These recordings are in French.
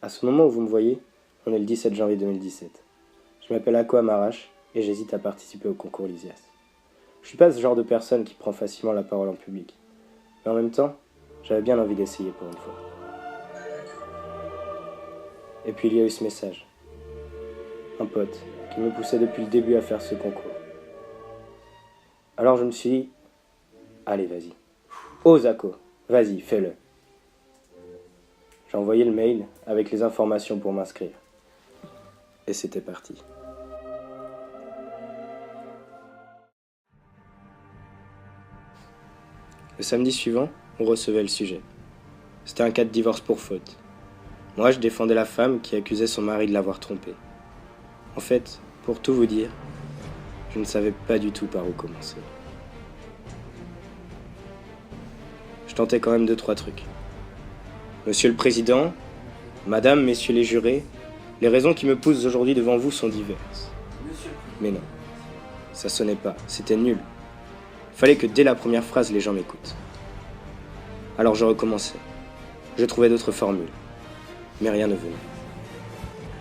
À ce moment où vous me voyez, on est le 17 janvier 2017. Je m'appelle Ako Amarache et j'hésite à participer au concours Lysias. Je suis pas ce genre de personne qui prend facilement la parole en public. Mais en même temps, j'avais bien envie d'essayer pour une fois. Et puis il y a eu ce message. Un pote qui me poussait depuis le début à faire ce concours. Alors je me suis dit, allez vas-y. Ose Ako, vas-y, fais-le. J'ai envoyé le mail avec les informations pour m'inscrire. Et c'était parti. Le samedi suivant, on recevait le sujet. C'était un cas de divorce pour faute. Moi, je défendais la femme qui accusait son mari de l'avoir trompée. En fait, pour tout vous dire, je ne savais pas du tout par où commencer. Je tentais quand même 2-3 trucs. Monsieur le Président, Madame, Messieurs les jurés, les raisons qui me poussent aujourd'hui devant vous sont diverses. Mais non, ça sonnait pas, c'était nul. Fallait que dès la première phrase, les gens m'écoutent. Alors je recommençais. Je trouvais d'autres formules. Mais rien ne venait.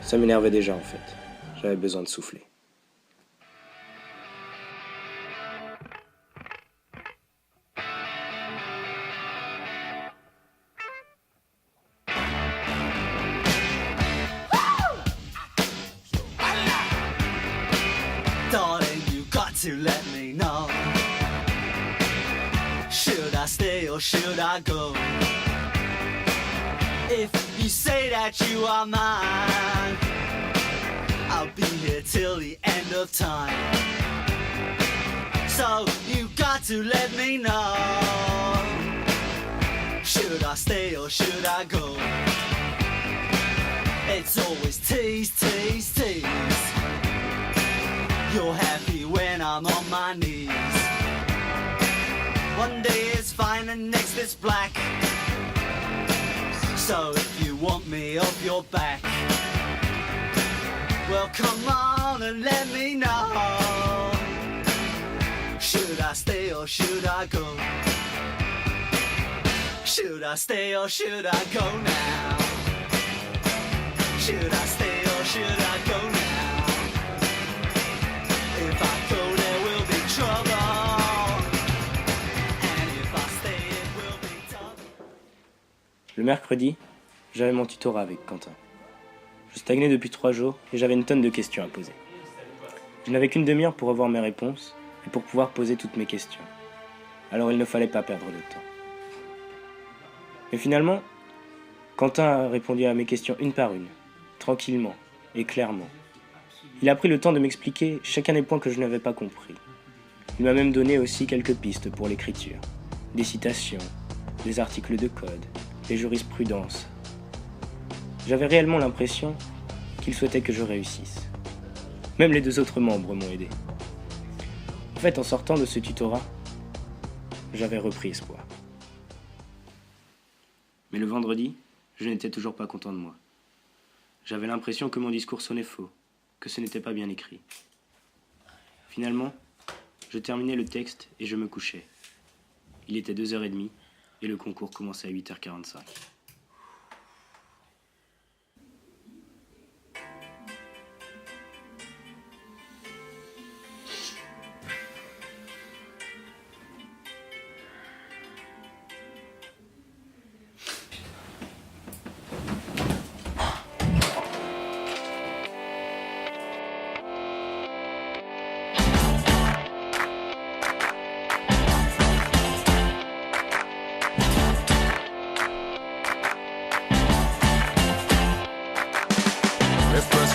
Ça m'énervait déjà en fait. J'avais besoin de souffler. Darling, you got to let me know. Should I stay or should I go? If you say that you are mine, I'll be here till the end of time. So you got to let me know. Should I stay or should I go? It's always tease, tease, tease. You're happy when I'm on my knees. One day it's fine and next it's black. So if you want me off your back, well come on and let me know. Should I stay or should I go? Should I stay or should I go now? Should I stay or should I go now? If I go there will be trouble, and if I stay it will be double. Le mercredi, j'avais mon tutorat avec Quentin. Je stagnais depuis 3 jours et j'avais une tonne de questions à poser. Je n'avais qu'une demi-heure pour avoir mes réponses et pour pouvoir poser toutes mes questions. Alors il ne fallait pas perdre de temps. Mais finalement, Quentin a répondu à mes questions une par une, tranquillement et clairement. Il a pris le temps de m'expliquer chacun des points que je n'avais pas compris. Il m'a même donné aussi quelques pistes pour l'écriture, des citations, des articles de code, des jurisprudences. J'avais réellement l'impression qu'il souhaitait que je réussisse. Même les 2 autres membres m'ont aidé. En fait, en sortant de ce tutorat, j'avais repris espoir. Mais le vendredi, je n'étais toujours pas content de moi. J'avais l'impression que mon discours sonnait faux, que ce n'était pas bien écrit. Finalement, je terminais le texte et je me couchais. Il était 2h30 et le concours commençait à 8h45.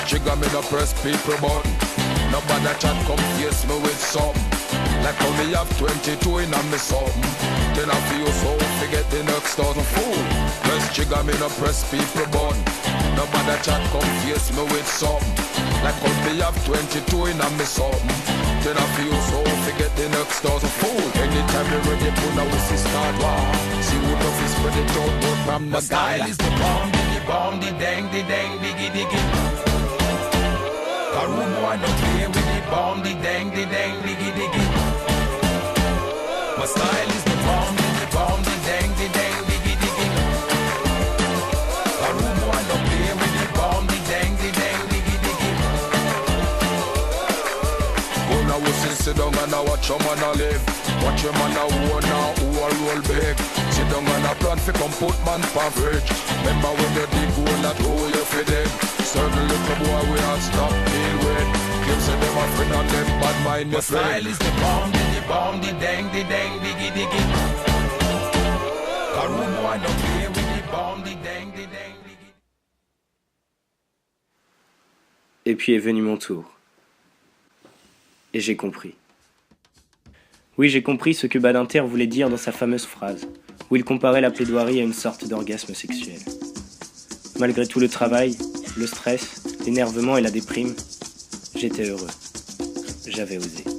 Trigger me no press people button. Nobody chat come face me with something. Like how me have 22 in a me something. Then I feel so forget the next 1,000 fool. Press trigger me no press people button. Nobody chat come face me with something. Like how me have 22 in a me something. Then I feel so forget the next 1,000 fool. Anytime you ready to now we see start war. See who the fist spread it out but from the style is the bomb, the dang, diggy diggy. A room boy no play with the bomb, the dang, diggy diggy. My style is the bomb, the dang, diggy diggy. A room boy no play with watch your man a live. Watch your man a own now, who a roll big. Sit down on a plan fi come put man pan fridge. Remember when you dig hole that hole you fi dig. Certain little boy we all stop deal with. Kids say them a friend and them bad mind me friend. Style is the bomb, the dang, diggy diggy. A rude boy don't play with the bomb, the dang, diggy. Et puis est venu mon tour. Et j'ai compris. Oui, j'ai compris ce que Badinter voulait dire dans sa fameuse phrase, où il comparait la plaidoirie à une sorte d'orgasme sexuel. Malgré tout le travail, le stress, l'énervement et la déprime, j'étais heureux. J'avais osé.